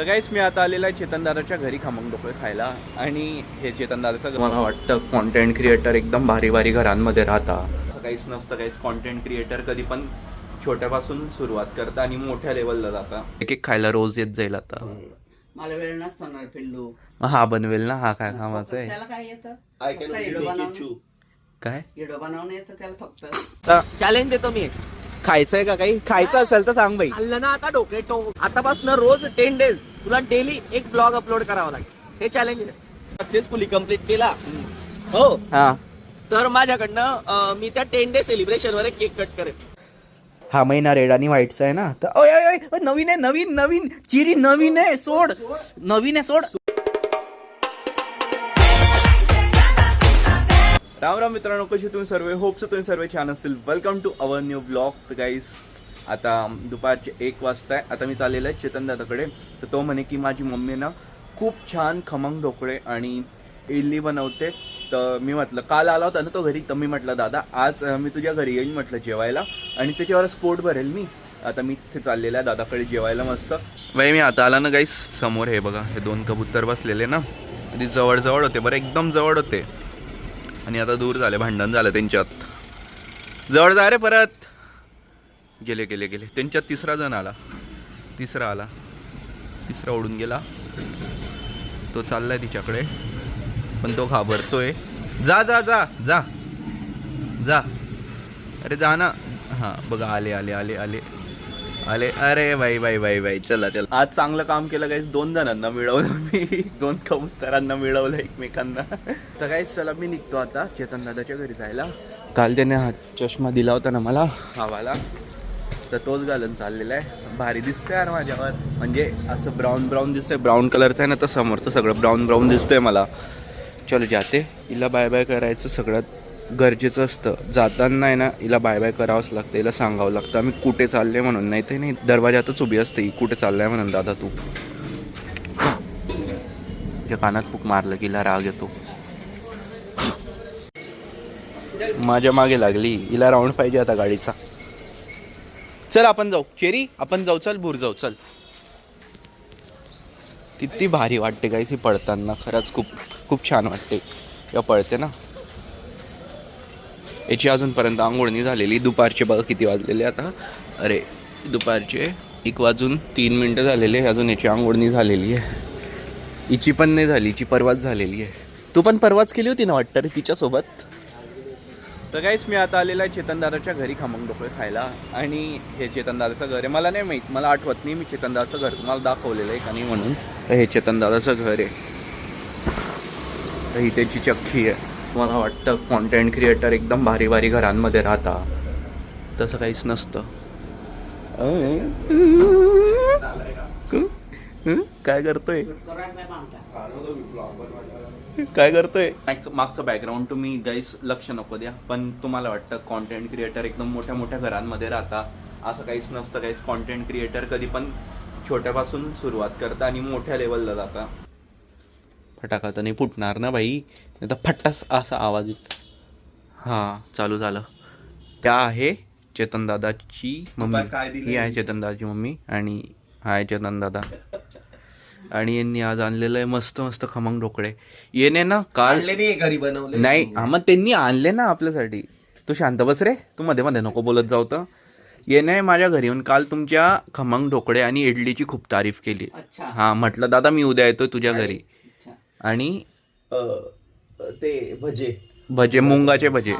तर गाईस मी आता आलेला आहे चेतनदादाच्या घरी खमंग ढोकळे खायला. आणि हे चेतनदादाचं मला वाटतं कॉन्टेंट क्रिएटर एकदम भारी भारी घरांमध्ये राहता. असं काहीच नसतं गाईस. कॉन्टेंट क्रिएटर कधी पण छोट्यापासून सुरुवात करता आणि मोठ्या लेवलला जाता. एक एक खायला रोज येत जाईल आता. मला वेळ नसताना पिल्लू हा बनवेल ना. हा काय कामाचं आहे. त्याला काय येतं काय व्हिडिओ बनवणं येतं त्याला फक्त. चॅलेंज देतो मी. खायचंय का काही? खायचं असेल तर सांग बाई. खाल्लं ना आता ढोकळे आतापासून रोज 10 डेज तुला डेली एक ब्लॉग अपलोड करावा लागेल. हे चॅलेंज सक्सेसफुली कम्प्लीट केला हो हा तर माझ्याकडनं मी त्या 10 डे सेलिब्रेशन वर एक केक कट करेन. हा महिना रेड आणि व्हाईटचा आहे ना. तर ओय ओय ओय, नवीन आहे. नवीन नवीन चिरी नवीन आहे. सोड. नवीन आहे. सोड. राम राम मित्रांनो, कशी तुम्ही सर्व? होप्स तुम्ही सर्व छान असतील. Welcome to our new blog. तर गाईस आता दुपारचे 1 वाजता आहे. आता मी चाललेलो आहे चेतनदादाकडे. तर तो म्हणे की माझी मम्मी ना खूप छान खमंग ढोकळे आणि इडली बनवते. तर मी म्हटलं, काल आला होता ना तो घरी, तर मी म्हटलं दादा आज मी तुझ्या घरी येईन म्हटलं जेवायला आणि त्याच्यावरच पोट भरेल मी. आता मी तिथे चाललेला आहे दादाकडे जेवायला मस्त. बाई मी आता आला ना गाईस, समोर हे बघा, हे 2 कबूतर बसलेले ना. आधी जवळ होते बरं, एकदम जवळ होते आणि आता दूर झाले, भांडण झालं त्यांच्यात. जवळ जा रे परत. गेले गेले गेले. त्यांच्यात तिसरा जण आला. तिसरा उडून गेला. तो चाललाय तिच्याकडे पण तो घाबरतोय. जा जा जा जा जा. अरे जा ना. हां बघा, आले आले आले आले आले. अरे बाई बाई बाई बाई, चला चला. आज चांगलं काम केलं गाईस. 2 जणांना मिळवलं मी. 2 कबुतरांना मिळवलं एकमेकांना. तर गाईस चला, मी निघतो आता चेतनदादाच्या घरी जायला. काल त्याने हा चष्मा दिला होता ना मला, हवाला, तर तोच घालून चाललेला आहे. भारी दिसतंय यार माझ्यावर. म्हणजे असं ब्राऊन ब्राऊन दिसतंय. ब्राऊन कलरचं आहे ना, तर समोरचं सगळं ब्राऊन ब्राऊन दिसतंय मला. चलो जाते. हिला बाय बाय करायचं सगळ्यात गरजेचं असतं. जाताना आहे ना हिला बाय बाय करावंच लागतं. हिला सांगावं लागतं आम्ही कुठे चालले म्हणून. नाही ते नाही, दरवाजातच उभी असते ही. कुठे चाललाय म्हणून दादा तू. त्या कानात फूक मारलं की हिला राग येतो. माझ्या मागे लागली. हिला राऊंड पाहिजे आता गाडीचा. चल आपण जाऊ. चेरी आपण जाऊ. चल भूर जाऊ. चल. किती भारी वाटते गाईस ही पळताना. खरंच खूप खूप छान वाटते या पळते ना. याची अजूनपर्यंत आंघोळ नाही झालेली. दुपारचे बघा किती वाजलेले आता. अरे दुपारचे 1:03 झालेले. अजून याची आंघोळ नाही झालेली आहे. हिची पण नाही झाली. हिची परवाच झालेली आहे. तू पण परवाच केली होती ना वाटतं रे तिच्यासोबत. तर गाईस मी आता आलेला आहे चेतनदादाच्या घरी खमंग ढोकळे खायला. आणि हे चेतनदादाचं घर आहे. मला नाही माहीत, मला आठवत नाही मी चेतनदादाचं घर तुम्हाला दाखवलेलं आहे का नाही म्हणून. तर हे चेतनदादाचं घर आहे. तर ही त्याची चक्की आहे. मला वाटतं कॉन्टेंट क्रिएटर एकदम भारी भारी घरांमध्ये राहता. तसं काहीच नसतं. काय करतोय? काय करतोय? मागचं बॅकग्राऊंड तुम्ही गाईस लक्ष नको द्या. पण तुम्हाला वाटतं कॉन्टेंट क्रिएटर एकदम मोठ्या मोठ्या घरांमध्ये राहता. असं काहीच नसतं गाईस. कॉन्टेंट क्रिएटर कधी पण छोट्यापासून सुरुवात करता आणि मोठ्या लेवलला जाता. फटाका तर नाही फुटणार ना बाई, नाही तर फटास असा आवाज येतो. हां चालू झालं. त्या आहे चेतनदादाची मम्मी. ही आहे चेतनदादाची मम्मी आणि हा आहे चेतनदादा. आणि यांनी आज आणलेलं आहे मस्त मस्त खमंग ढोकळे. येणे ना काल घरी बनवले नाही. हा मग त्यांनी आणले ना आपल्यासाठी. तू शांत बस रे. तू मध्ये मध्ये नको बोलत जाऊ. तर येणे माझ्या घरी येऊन काल तुमच्या खमंग ढोकळे आणि इडलीची खूप तारीफ केली. हां म्हटलं दादा मी उद्या येतोय तुझ्या घरी. आणि ते भजे मुगाचे भजे.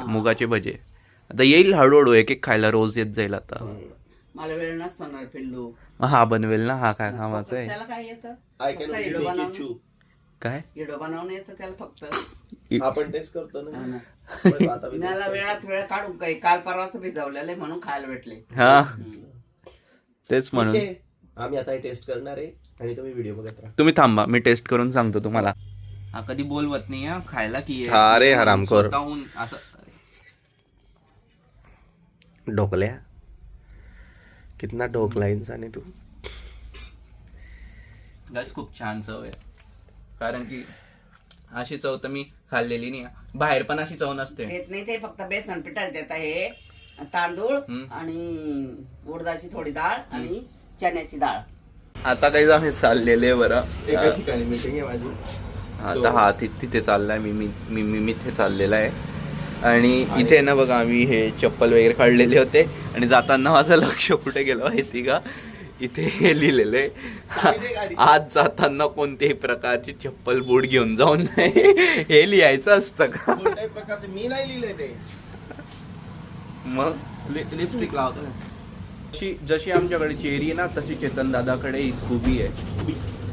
आता येईल हळूहळू. एक एक खायला रोज येत जाईल आता. मला वेळ नसताना पिल्लू. हा बनवेल ना. हा काय कामाचं आहे. त्याला काय येतं काय? व्हिडिओ बनवणं येतं त्याला फक्त. आपण टेस्ट करतो ना. मला वेळात वेळ काढून काही काल परवाच भिजवलेले म्हणून खायला भेटले. हा तेच म्हणून आम्ही आता टेस्ट करणार आहे आणि तुम्ही व्हिडिओ बघत राहा. तुम्ही थांबा, मी टेस्ट करून सांगतो तुम्हाला. हा कधी बोलवत नाही हा खायला की. अरे हरामखोर. असं ढोकल्या कितना ढोकला इंसान आहे तू. गाईस खूप छान चव आहे. कारण की अशी चव तर मी खाल्लेली नाही. बाहेर पण अशी चव नसते. देत नाही ते, फक्त बेसन पिठाच देत आहे. तांदूळ आणि उडदाची थोडी डाळ आणि चण्याची डाळ. आता काही आम्ही चाललेले बरं एका ठिकाणी मीटिंग आहे माझी. आता हा तिथे चाललाय मी इथे चाललेला आहे. आणि इथे ना बघा आम्ही हे चप्पल वगैरे काढलेले होते आणि जाताना माझं लक्ष कुठे गेलं माहिती का, इथे हे लिहिलेलं आहे आज जाताना कोणत्याही प्रकारची चप्पल बूट घेऊन जाऊन नाही. हे लिहायचं असतं का? कोणत्याही प्रकारचे मी नाही लिहिले ते. मग लिपस्टिक लावतो. जशी आमच्याकडे चेरी आहे ना तशी चेतन दादाकडे ही स्कूबी आहे.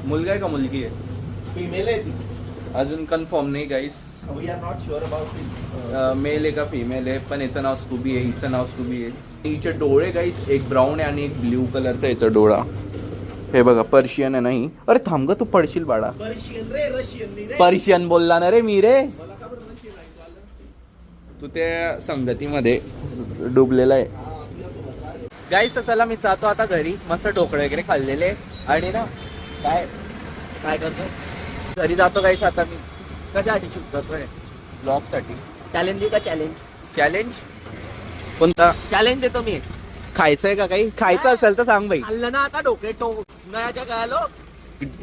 मुलगा आहे का मुलगी आहे फीमेल आहे ती. अजून कन्फर्म नाही guys. We are not sure about it. Male आहे का फिमेल आहे, पण याचं नाव स्कूबी आहे, हिचं नाव स्कूबी आहे. हिचे डोळे गाईस एक ब्राऊन आहे आणि एक ब्ल्यू कलरचा याचा डोळा. हे बघा पर्शियन आहे नाही. अरे थांब ग तू पडशील बाळा. पर्शियन रे, रशियन नाही रे. पर्शियन बोलला ना रे मी रे. मला का बरं रशियन ऐकू आलं? तू त्या संगतीमध्ये डुबलेला आहे. गाईस तर चला मी जातो आता घरी. मस्त ढोकळे वगैरे खाल्लेले आणि ना काय काय करतो? घरी जातो गाईस आता मी. कशासाठी शूट करतोय? ब्लॉगसाठी. चॅलेंज देऊ का? चॅलेंज चॅलेंज कोणता? चॅलेंज देतो मी. खायचंय का काही? खायचं असेल तर सांग बाई. खाल्लं ना आता डोके नयाच्या काय आलो.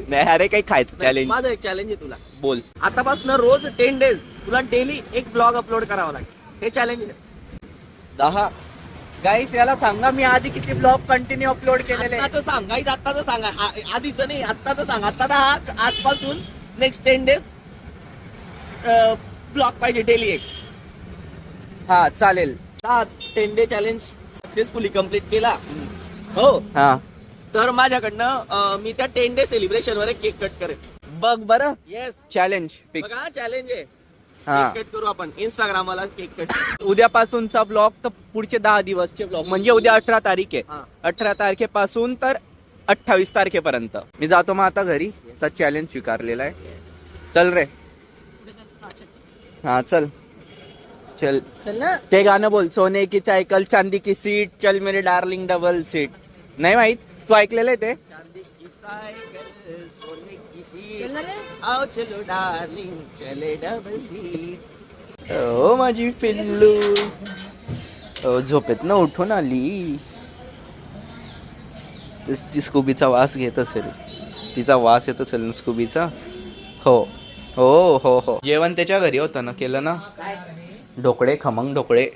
नाही अरे काही खायचं चॅलेंज माझं एक चॅलेंज आहे तुला. बोल. आतापासून रोज 10 डेज तुला डेली एक ब्लॉग अपलोड करावा लागेल. हे चॅलेंज आहे. 10 गाईस याला सांगा मी आधी किती ब्लॉग कंटिन्यू अपलोड केलेले. आत्ताचं सांग गाईज, आत्ताचं सांगा. आधीचं नाही, आत्ताचं सांग. आता आजपासून नेक्स्ट 10 डेज ब्लॉग पाहिजे डेली एक. हा चालेल. 10 डे चॅलेंज सक्सेसफुली कम्प्लीट केला हो हा तर माझ्याकडनं मी त्या 10 डे सेलिब्रेशन वर एक केक कट करेन. बघ बरं. Yes challenge fix. बघा चॅलेंज आहे. हा केक कट करू आपण इंस्टाग्राम वाला केक कट. उद्यापासूनचा ब्लॉग तर पुढचे 10 दिवसचे ब्लॉग म्हणजे उद्या 18 तारीख आहे. हा. 18 तारखेपासून तर 28 तारखेपर्यंत मी जातो मग आता घरी. तर चॅलेंज स्वीकारलेला आहे. चल रे. हा चल चल चल ना. ते गाणं बोल. सोने की सायकल चांदी की सीट चल मेरे डार्लिंग डबल सीट. नाही माहित तू ऐकलेलं आहे ते? चांदी की सायकल सोने की सीट आओ चलो डार्लिंग चले डबल सीट. ओ माझी पिल्लू. झोपेत ना उठून आली. ती स्कूबीचा वास घेत असेल. तिचा वास येत असेल ना स्कूबीचा. हो हो हो हो. जेवण त्याच्या घरी होतं ना, केलं ना ढोकळे, खमंग ढोकळे.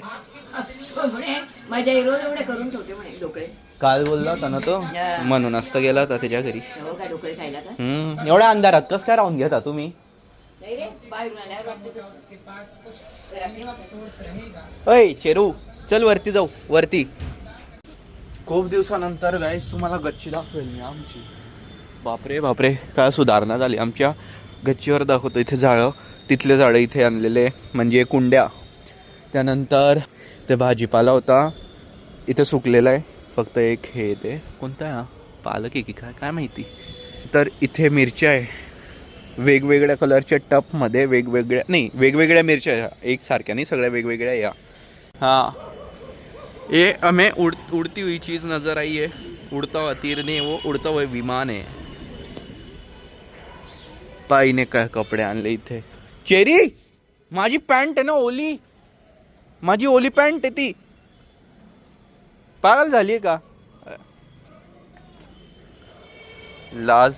माझ्या रोज एवढे करून ठेवते म्हणे ढोकळे. काल बोलला होता ना तो, म्हणूनच तर गेला होता त्याच्या घरी. हो का? ढोकळे खायला का? एवढ्या अंधारात कस काय राहून घेता तुम्ही? नाही रे, बाहेरून आल्यावर वाटतं अय शेरू चल वरती जाऊ. वरती खूप दिवसानंतर गाईस तुम्हाला गच्ची दाखवेल मी आमची. बापरे बापरे काय सुधारणा झाली आमच्या गच्चीवर. दाखवतो इथे झाडं, तिथले झाडं इथे आणलेले म्हणजे कुंड्या. त्यानंतर ते भाजीपाला होता इथे सुकलेला आहे. फक्त एक हे ते कोणता आहे हा पालक आहे की काय काय माहिती. तर इथे मिरच्या आहे वेगवेगळ्या कलरच्या टपमध्ये. वेगवेगळ्या मिरच्या ह्या एकसारख्या नाही, सगळ्या वेगवेगळ्या या. हाँ ये हमें उड़ती हुई चीज़ नज़र आई है. उड़ता हुआ तीर नहीं, वो उड़ता हुआ विमान है. पाईने काय कपडे आणले इथे. चेरी माझी पॅन्ट आहे ना ओली, माझी ओली पॅन्ट आहे ती. पागल झाली आहे का? लाज.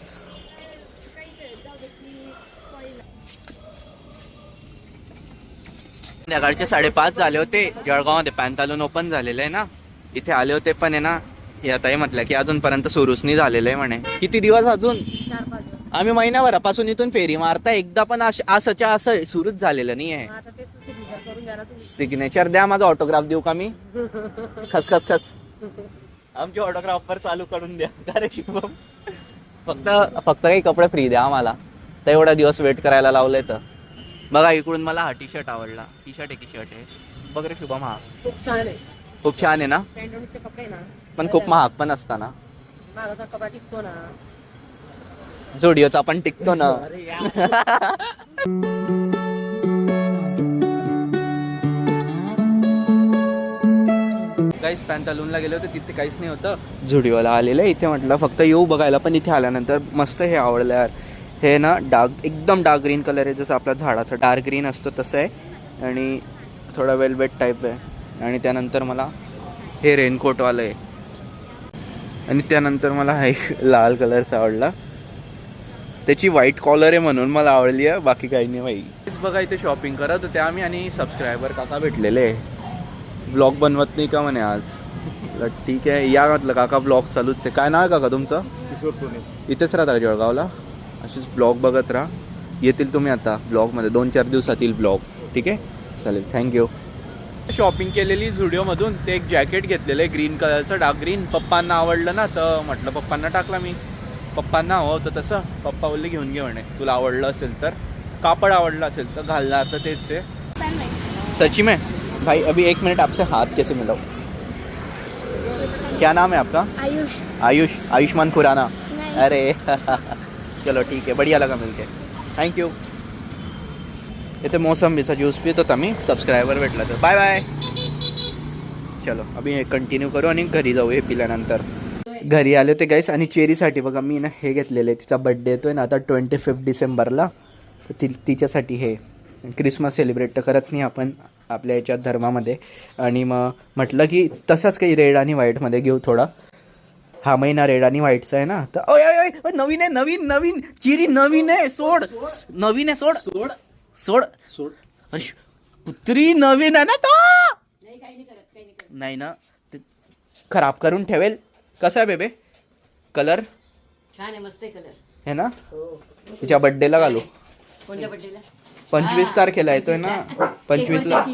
संध्याकाळचे 5:30 झाले होते. जळगावमध्ये पॅन्टालून ओपन झालेलं आहे ना, इथे आले होते. पण आहे ना हे आता हे म्हटलं की अजूनपर्यंत सुरूच नाही झालेलं आहे म्हणे. किती दिवस अजून? 4-5 दिवस. आम्ही महिनाभरापासून इथून फेरी मारता, एकदा पण असंच्या असं सुरूच झालेलं नाही आहे. आता ते सिग्नेचर करून द्या ना तुम्ही. सिग्नेचर द्या. माझा ऑटोग्राफ देऊ का मी? खस आमची ऑटोग्राफर चालू करून द्या. अरे शुभम फक्त काही कपडे फ्री द्या आम्हाला. तर एवढा दिवस वेट करायला लावलंय. तर बघा इकडून मला हा टी शर्ट आवडला. टी शर्ट आहे की शर्ट आहे बघ रे शुभम. हा खूप छान आहे. खूप छान आहे ना, पॅन्टचे कपडे ना, पण खूप महाग पण असता ना. माझा कपडा टिकतो ना. झोडिओचा पण टिकतो ना. अरे यार. गाईस पॅन्टालूनला गेले होते, तिथे काहीच नाही होतं. झुडिओला आलेलं आहे. इथे म्हटलं फक्त येऊ बघायला, पण इथे आल्यानंतर मस्त हे आवडलं यार. हे ना एकदम डार्क ग्रीन कलर आहे, जसं आपला झाडाचा डार्क ग्रीन असतो तसं आहे. आणि थोडा वेलवेट टाईप आहे. आणि त्यानंतर मला हे रेनकोटवालं आहे. आणि त्यानंतर मला हा एक लाल कलरचा आवडला, त्याची व्हाईट कॉलर आहे म्हणून मला आवडली आहे, बाकी काही नाही बाई. बघा इथे शॉपिंग करत होते आम्ही आणि सबस्क्रायबर काका भेटलेले. ब्लॉग बनवत नाही का म्हणे आज. म्हटलं ठीक आहे या, म्हटलं काका ब्लॉग चालूच आहे. काय नाव आहे काका तुमचं? किशोर सोने. इथेच राहता का जळगावला? असेच ब्लॉग बघत राहा, येतील तुम्ही आता ब्लॉगमध्ये 2-4 दिवसात येईल ब्लॉग. ठीक आहे चालेल, थँक्यू. शॉपिंग केलेली झुडिओमधून ते एक जॅकेट घेतलेलं आहे ग्रीन कलरचं, डार्क ग्रीन. पप्पांना आवडलं ना तर म्हटलं पप्पांना टाकला मी. पप्पांना हवं होतं तसं, पप्पा बोलले घेऊन घे म्हणे, तुला आवडलं असेल तर. कापड आवडलं असेल तर घालणार तर तेच आहे. सची में भाई अभी 1 मिनट आपसे हाथ कैसे मिलाओ? क्या नाम है आपका? आयुष. आयुष. आयुष्मान खुराना. अरे चलो ठीक आहे, बढ़िया लगा मिलके, थँक्यू. इथे मोसंबीचा ज्यूस पित होता मी, सबस्क्रायबर भेटला तर. Bye bye. चलो अभी हे कंटिन्यू करू आणि घरी जाऊ हे पिल्यानंतर. घरी आले होते गाईस आणि चेरीसाठी बघा मी ना हे घेतलेलं आहे. तिचा बड्डे येतोय ना आता 25 डिसेंबरला, तिच्यासाठी हे. क्रिसमस सेलिब्रेट तर करत नाही आपण आपल्या याच्यात धर्मामध्ये, आणि मग म्हटलं की तसाच काही रेड आणि व्हाईटमध्ये घेऊ थोडा. हा महिना रेड आणि व्हाईटचा आहे ना, तर ओय ओय ओय नवीन आहे, नवीन नवीन चिरी नवीन आहे. सोड, नवीन आहे, सोड सोड सोड सोड. पुत्री नवीन आहे ना तो. नाही ना, ते खराब करून ठेवेल. कसा आहे बेबे कलर? छान आहे, मस्त आहे कलर. है ना, तिच्या बड्डेला घालू. कोणत्या बड्डेला? 25 तारखेला येतोय ना, 25ला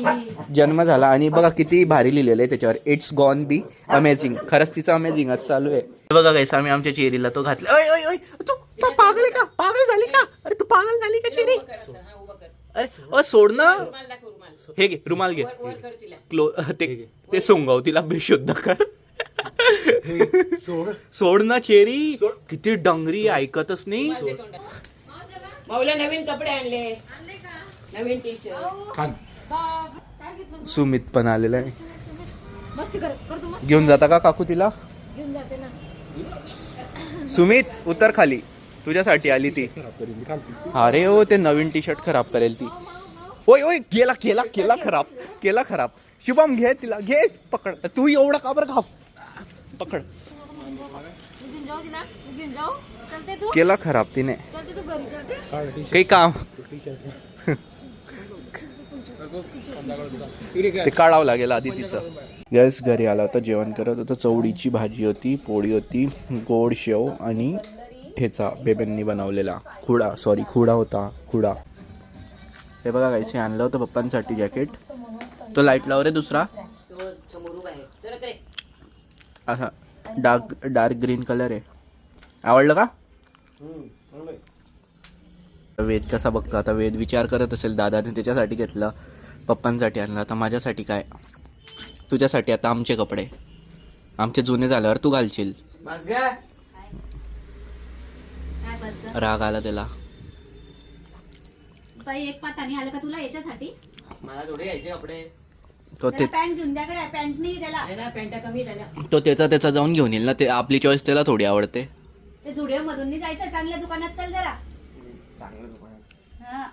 जन्म झाला. आणि बघा किती भारी लिहिलेलं आहे त्याच्यावर, इट्स गॉन बी अमेझिंग. खरंच तिचं अमेझिंगच चालू आहे. बघा गाईस आम्ही आमच्या चेरीला तो घातला. ओय ओय ओय तू पागल आहे का? पागल झाली का? अरे तू पागल झाली का चेरी? अरे ओ सोड ना, हे घे रुमाल घे, ते सोंगाव तिला बेशुद्ध कर. सोड ना चेरी, किती डंगरी, ऐकतच नाही. माऊला नवीन कपडे आणले, नवीन टी शर्ट. सुमित पण आलेला आहे. मस्ती कर कर तू. मस्त घेऊन जाता का काकू तिला? घेऊन जाते ना. सुमित उतर खाली, तुझ्यासाठी आली ती. अरे हो ते नवीन टी शर्ट खराब करेल ती. ओय ओय केला केला केला खराब, केला खराब. शुभम घे तिला, घे पकड. तू एवढा का बरं घाब, पकड. मी घेऊन जाऊ तिला, मी घेऊन जाऊ. चलते तू, केला खराब तिने. चलते तू घरी. चलते काही काम ते काढावं लागेल आधी तिचं. गॅस घरी आला होता, जेवण करत होतं. चवडीची भाजी होती, पोळी होती, गोड शेव आणि ह्याचा बेबेंनी बनवलेला खुडा होता. खुडा हे बघा काहीशी आणलं होतं पप्पांसाठी जॅकेट. तो लाईट लाव रे दुसरा, तो समोर उभा आहे. चला कडे. असा डार्क ग्रीन कलर आहे. आवडलं का? वेद कसा बघतो आता. वेद विचार करत असेल दादाने त्याच्यासाठी घेतलं, पप्पांसाठी आणलं, आता माझ्यासाठी काय? तुझ्यासाठी आता आमचे कपडे, आमचे जुने झाल्यावर तू घालशील. काय बस राग आला त्याला. बाई एक पातानी आलं का तुला याच्यासाठी? मला थोडे यायचे कपडे. तो ते पॅन्ट घेऊन द्याकडे, पॅन्ट नाही त्याला. आहे ना, पॅन्टा कमी झाल्या. तो त्याचा जाऊन घेऊन येईल ना. ते आपली चॉईस त्याला थोडी आवडते. ते झुडिओ मधून नाही जायचं, चांगल्या दुकानात चल जरा. हा.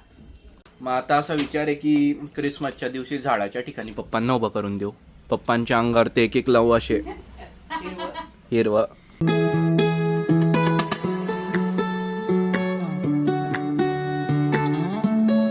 मग आता असा विचार आहे की क्रिसमसच्या दिवशी झाडाच्या ठिकाणी पप्पांना उभं करून देऊ. पप्पांच्या अंगावर ते एक लावू असे हिरवं.